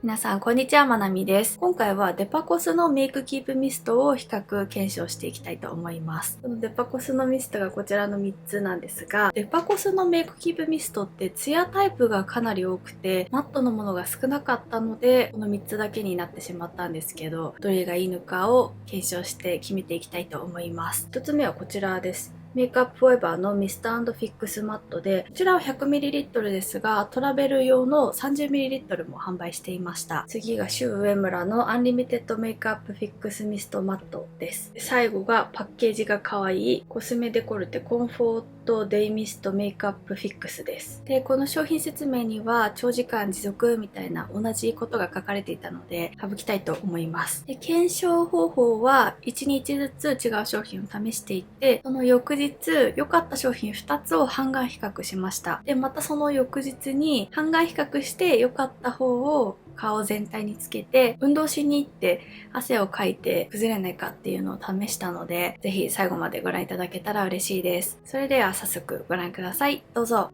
皆さん、こんにちは。まなみです。今回はデパコスのメイクキープミストを比較検証していきたいと思います。このデパコスのミストがこちらの3つなんですが、デパコスのメイクキープミストってツヤタイプがかなり多くて、マットのものが少なかったので、この3つだけになってしまったんですけど、どれがいいのかを検証して決めていきたいと思います。1つ目はこちらです。メイクアップフォーエバーのミスト&フィックスマットで、こちらは 100ml ですが、トラベル用の 30ml も販売していました。次がシュウ上村のアンリミテッドメイクアップフィックスミストマットです。最後がパッケージが可愛いコスメデコルテコンフォートデイミストメイクアップフィックスです。で、この商品説明には長時間持続みたいな同じことが書かれていたので、省きたいと思います。で、検証方法は1日ずつ違う商品を試していって、その翌日良かった商品2つを半眼比較しました。で、またその翌日に半眼比較して良かった方を顔全体につけて運動しに行って汗をかいて崩れないかっていうのを試したので、ぜひ最後までご覧いただけたら嬉しいです。それでは早速ご覧ください。どうぞ。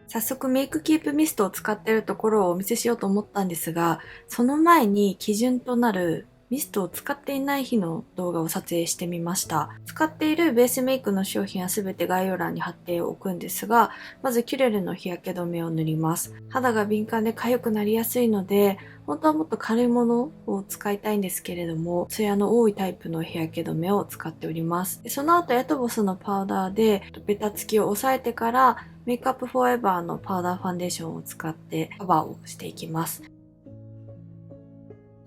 早速メイクキープミストを使っているところをお見せしようと思ったんですが、その前に基準となるミストを使っていない日の動画を撮影してみました。使っているベースメイクの商品はすべて概要欄に貼っておくんですが、まずキュレルの日焼け止めを塗ります。肌が敏感で痒くなりやすいので、本当はもっと軽いものを使いたいんですけれども、ツヤの多いタイプの日焼け止めを使っております。その後、エトボスのパウダーでベタつきを抑えてから、メイクアップフォーエバーのパウダーファンデーションを使ってカバーをしていきます。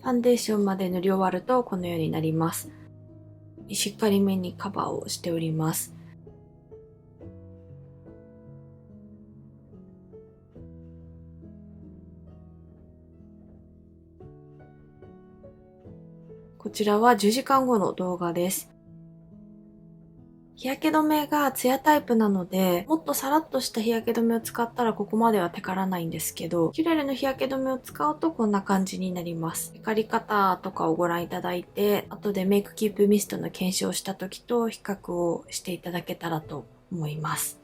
ファンデーションまで塗り終わるとこのようになります。しっかりめにカバーをしております。こちらは10時間後の動画です。日焼け止めがツヤタイプなので、もっとサラッとした日焼け止めを使ったらここまではテカらないんですけど、キュレルの日焼け止めを使うとこんな感じになります。テカり方とかをご覧いただいて、後でメイクキープミストの検証をした時と比較をしていただけたらと思います。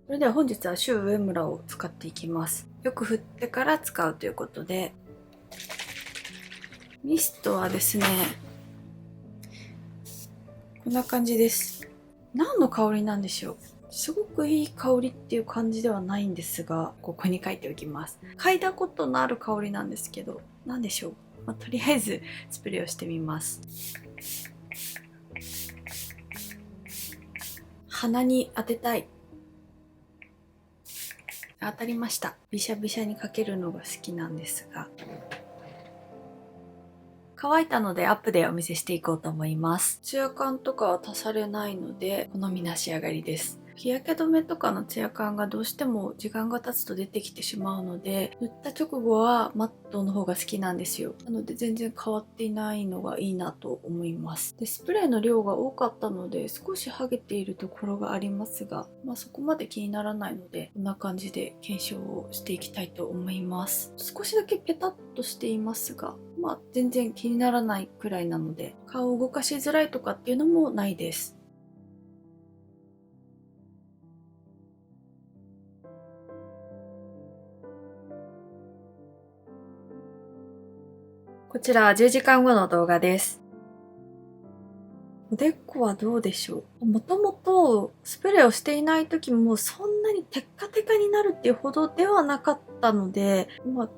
それでは本日はシュウ上村を使っていきます。よく振ってから使うということで、ミストはですね、こんな感じです。何の香りなんでしょう。すごくいい香りっていう感じではないんですが、ここに書いておきます。嗅いだことのある香りなんですけど、何でしょう。とりあえずスプレーをしてみます。鼻に当てたい。当たりました。ビシャビシャにかけるのが好きなんですが、乾いたのでアップでお見せしていこうと思います。ツヤ感とかは足されないので、好みな仕上がりです。日焼け止めとかのツヤ感がどうしても時間が経つと出てきてしまうので、塗った直後はマットの方が好きなんですよ。なので全然変わっていないのがいいなと思います。で、スプレーの量が多かったので少し剥げているところがありますが、そこまで気にならないので、こんな感じで検証をしていきたいと思います。少しだけペタッとしていますが、全然気にならないくらいなので、顔を動かしづらいとかっていうのもないです。こちらは10時間後の動画です。おでこはどうでしょう。もともとスプレーをしていない時もそんなにテッカテカになるっていうほどではなかったので、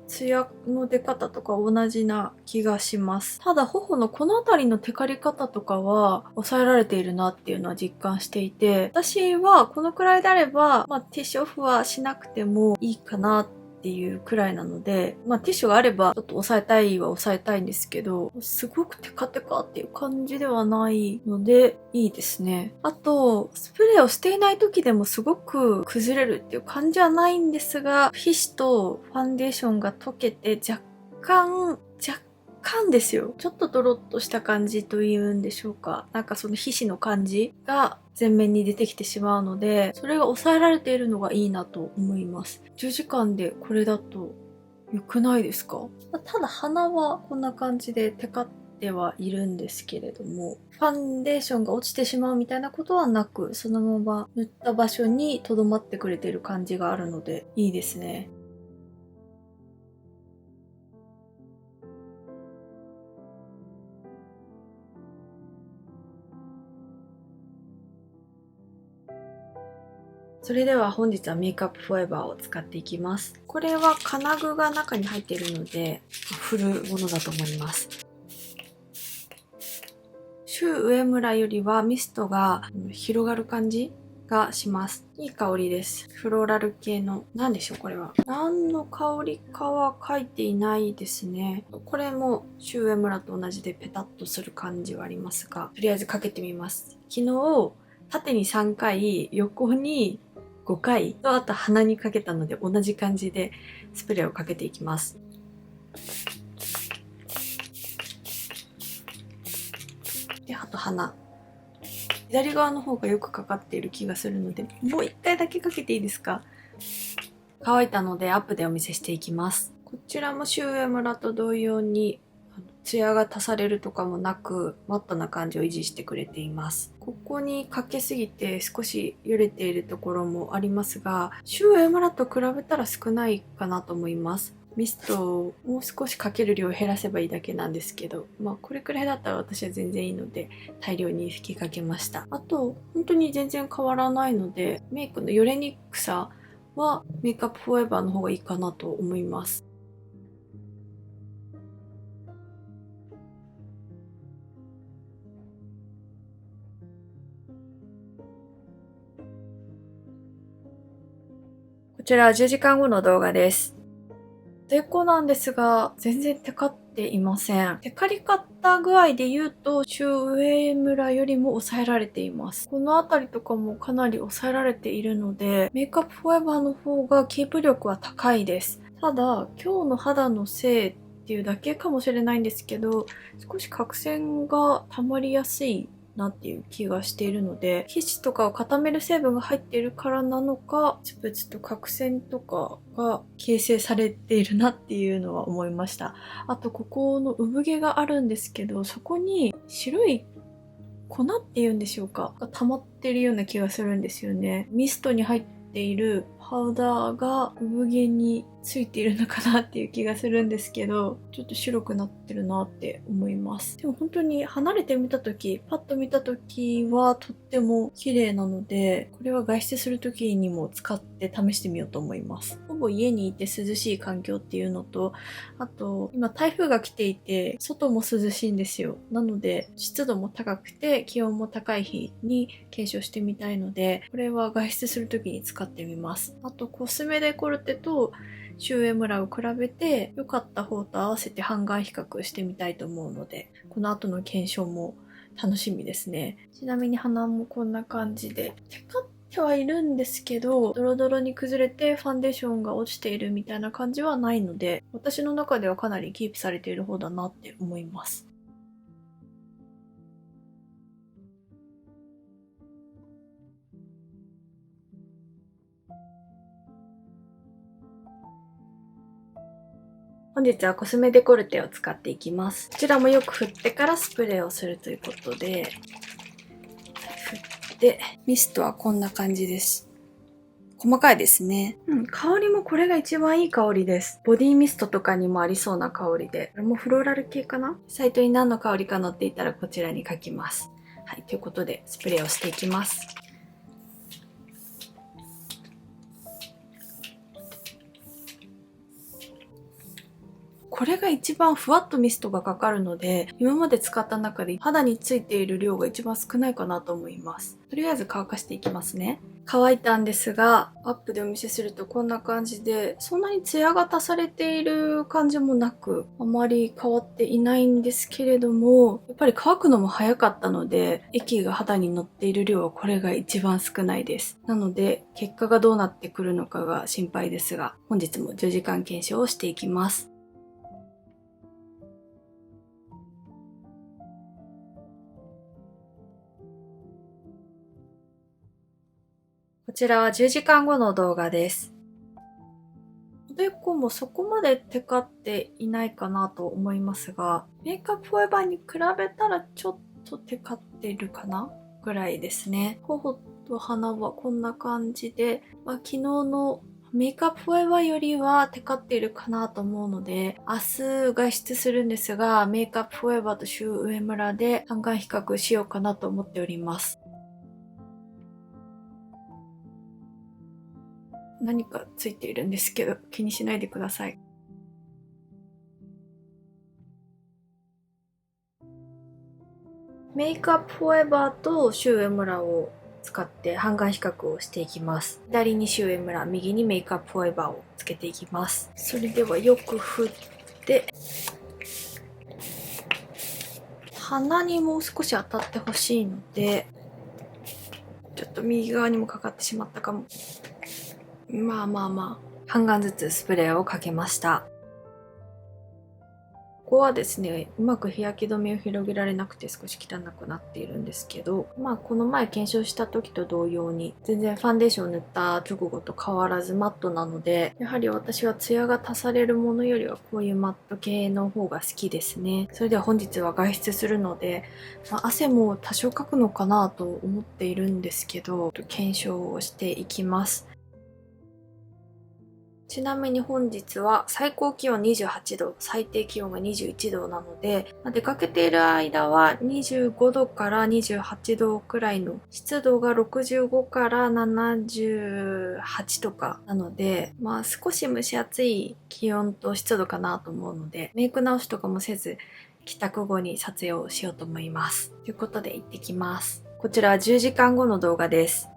ツヤの出方とか同じな気がします。ただ頬のこの辺りのテカり方とかは抑えられているなっていうのは実感していて、私はこのくらいであれば、ティッシュオフはしなくてもいいかなっていうくらいなので、ティッシュがあればちょっと抑えたいは抑えたいんですけど、すごくテカテカっていう感じではないので、いいですね。あと、スプレーをしていない時でもすごく崩れるっていう感じはないんですが、皮脂とファンデーションが溶けて若干ですよ。ちょっとドロッとした感じというんでしょうか。なんかその皮脂の感じが前面に出てきてしまうので、それが抑えられているのがいいなと思います。10時間でこれだと良くないですか？ただ鼻はこんな感じでテカってはいるんですけれども、ファンデーションが落ちてしまうみたいなことはなく、そのまま塗った場所に留まってくれている感じがあるのでいいですね。それでは本日はメイクアップフォーエバーを使っていきます。これは金具が中に入っているので振るものだと思います。シュウ上村よりはミストが広がる感じがします。いい香りです。フローラル系の、何でしょうこれは。何の香りかは書いていないですね。これもシュウ上村と同じでペタッとする感じはありますが、とりあえずかけてみます。昨日、縦に3回、横に5回と、あと鼻にかけたので同じ感じでスプレーをかけていきます。で、あと鼻。左側の方がよくかかっている気がするので、もう1回だけかけていいですか？乾いたのでアップでお見せしていきます。こちらもシュウエムラと同様にツヤが足されるとかもなくマットな感じを維持してくれています。ここにかけすぎて少しよれているところもありますが、シュウエムラと比べたら少ないかなと思います。ミストをもう少しかける量を減らせばいいだけなんですけど、これくらいだったら私は全然いいので大量に吹きかけました。あと本当に全然変わらないので、メイクのよれにくさはメイクアップフォーエバーの方がいいかなと思います。こちらは10時間後の動画です。デコなんですが、全然テカっていません。テカり方具合で言うと、シュウエムラよりも抑えられています。このあたりとかもかなり抑えられているので、メイクアップフォーエバーの方がキープ力は高いです。ただ、今日の肌のせいっていうだけかもしれないんですけど、少し角栓が溜まりやすいなっていう気がしているので、皮脂とかを固める成分が入っているからなのか、プツプツと角栓とかが形成されているなっていうのは思いました。あとここの産毛があるんですけど、そこに白い粉っていうんでしょうかが溜まってるような気がするんですよね。ミストに入っているパウダーが産毛についているのかなっていう気がするんですけど、ちょっと白くなってるなって思います。でも本当に離れて見たとき、パッと見たときはとっても綺麗なので、これは外出するときにも使って試してみようと思います。ほぼ家にいて涼しい環境っていうのと、あと今台風が来ていて、外も涼しいんですよ。なので湿度も高くて気温も高い日に検証してみたいので、これは外出するときに使ってみます。あとコスメデコルテとシュウエムラを比べて良かった方と合わせて半眼比較してみたいと思うので、この後の検証も楽しみですね。ちなみに鼻もこんな感じで、テカってはいるんですけど、ドロドロに崩れてファンデーションが落ちているみたいな感じはないので、私の中ではかなりキープされている方だなって思います。本日はコスメデコルテを使っていきます。こちらもよく振ってからスプレーをするということで、振って、ミストはこんな感じです。細かいですね。香りもこれが一番いい香りです。ボディミストとかにもありそうな香りで、これもフローラル系かな？サイトに何の香りか載っていたらこちらに書きます。はい、ということでスプレーをしていきます。これが一番ふわっとミストがかかるので、今まで使った中で肌についている量が一番少ないかなと思います。とりあえず乾かしていきますね。乾いたんですが、アップでお見せするとこんな感じで、そんなにツヤが足されている感じもなく、あまり変わっていないんですけれども、やっぱり乾くのも早かったので、液が肌に乗っている量はこれが一番少ないです。なので、結果がどうなってくるのかが心配ですが、本日も10時間検証をしていきます。こちらは10時間後の動画です。おでこもそこまでテカっていないかなと思いますが、メイクアップフォーエバーに比べたらちょっとテカってるかなぐらいですね。頬と鼻はこんな感じで、昨日のメイクアップフォーエバーよりはテカっているかなと思うので、明日外出するんですが、メイクアップフォーエバーとシュウエムラで半眼比較しようかなと思っております。何かついているんですけど、気にしないでください。メイクアップフォーエバーとシュウエムラを使って半眼比較をしていきます。左にシュウエムラ、右にメイクアップフォーエバーをつけていきます。それではよく振って、鼻にもう少し当たってほしいので、ちょっと右側にもかかってしまったかも。まあ。半眼ずつスプレーをかけました。ここはですね、うまく日焼け止めを広げられなくて少し汚くなっているんですけど、この前検証した時と同様に、全然ファンデーションを塗った直後と変わらずマットなので、やはり私はツヤが足されるものよりはこういうマット系の方が好きですね。それでは本日は外出するので、汗も多少かくのかなと思っているんですけど、検証をしていきます。ちなみに本日は最高気温28度、最低気温が21度なので、出かけている間は25度から28度くらいの、湿度が65から78とかなので、少し蒸し暑い気温と湿度かなと思うので、メイク直しとかもせず、帰宅後に撮影をしようと思います。ということで行ってきます。こちらは10時間後の動画です。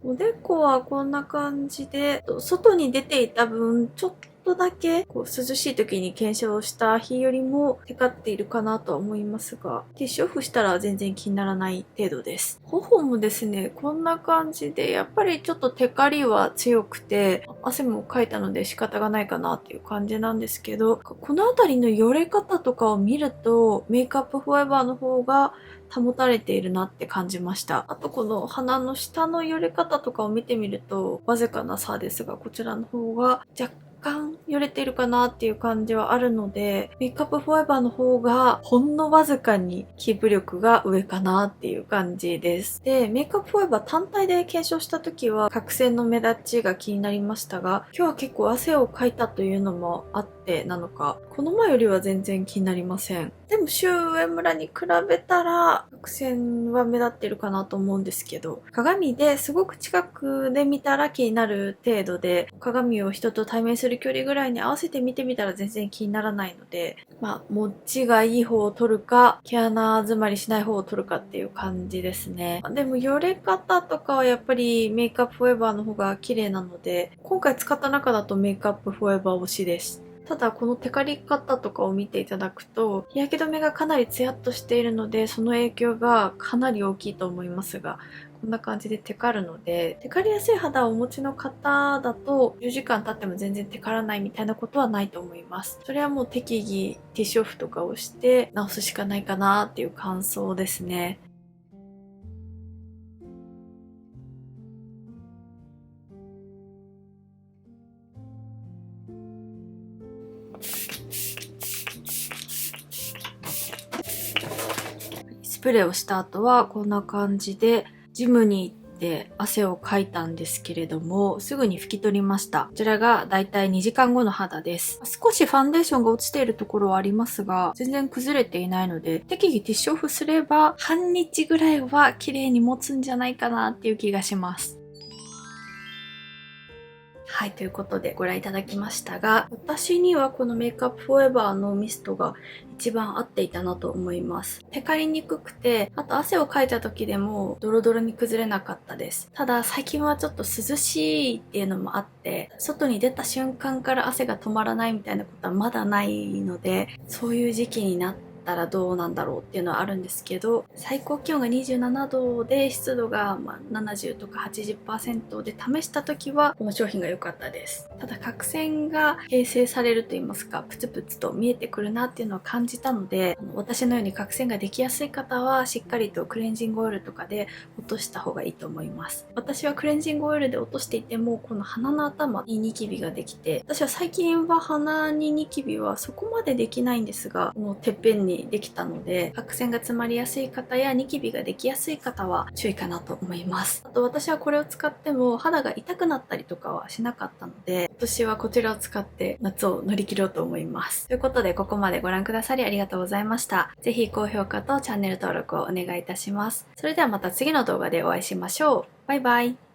おでこはこんな感じで、外に出ていた分、ちょっとだけ涼しい時に検証した日よりもテカっているかなとは思いますが、ティッシュオフしたら全然気にならない程度です。頬もですね、こんな感じで、やっぱりちょっとテカリは強くて、汗もかいたので仕方がないかなっていう感じなんですけど、この辺りのよれ方とかを見ると、メイクアップフォーエバーの方が保たれているなって感じました。あとこの鼻の下の寄れ方とかを見てみると、わずかな差ですが、こちらの方が若干寄れてるかなっていう感じはあるので、メイクアップフォーエバーの方がほんのわずかにキープ力が上かなっていう感じです。で、メイクアップフォーエバー単体で検証した時は角栓の目立ちが気になりましたが、今日は結構汗をかいたというのもあってなのか、この前よりは全然気になりません。でも、シュウエムラに比べたら、角栓は目立ってるかなと思うんですけど、鏡ですごく近くで見たら気になる程度で、鏡を人と対面する距離ぐらいに合わせて見てみたら全然気にならないので、持ちがいい方を取るか、毛穴詰まりしない方を取るかっていう感じですね。でも、よれ方とかはやっぱりメイクアップフォーエバーの方が綺麗なので、今回使った中だとメイクアップフォーエバー推しです。ただこのテカリ方とかを見ていただくと、日焼け止めがかなりツヤっとしているので、その影響がかなり大きいと思いますが、こんな感じでテカるので、テカりやすい肌をお持ちの方だと、10時間経っても全然テカらないみたいなことはないと思います。それはもう適宜ティッシュオフとかをして直すしかないかなっていう感想ですね。スプレーをした後はこんな感じでジムに行って汗をかいたんですけれども、すぐに拭き取りました。こちらがだいたい2時間後の肌です。少しファンデーションが落ちているところはありますが、全然崩れていないので、適宜ティッシュオフすれば半日ぐらいは綺麗に持つんじゃないかなっていう気がします。はい、ということでご覧いただきましたが、私にはこのメイクアップフォーエバーのミストが一番合っていたなと思います。テカりにくくて、あと汗をかいた時でもドロドロに崩れなかったです。ただ最近はちょっと涼しいっていうのもあって、外に出た瞬間から汗が止まらないみたいなことはまだないので、そういう時期になってたらどうなんだろうっていうのはあるんですけど、最高気温が27度で湿度が70とか 80% で試した時はこの商品が良かったです。ただ角栓が形成されると言いますか、プツプツと見えてくるなっていうのを感じたので、私のように角栓ができやすい方はしっかりとクレンジングオイルとかで落とした方がいいと思います。私はクレンジングオイルで落としていてもこの鼻の頭にニキビができて、私は最近は鼻にニキビはそこまでできないんですが、このてっぺんにできたので、角栓が詰まりやすい方やニキビができやすい方は注意かなと思います。あと私はこれを使っても肌が痛くなったりとかはしなかったので、今年はこちらを使って夏を乗り切ろうと思います。ということでここまでご覧くださりありがとうございました。ぜひ高評価とチャンネル登録をお願いいたします。それではまた次の動画でお会いしましょう。バイバイ。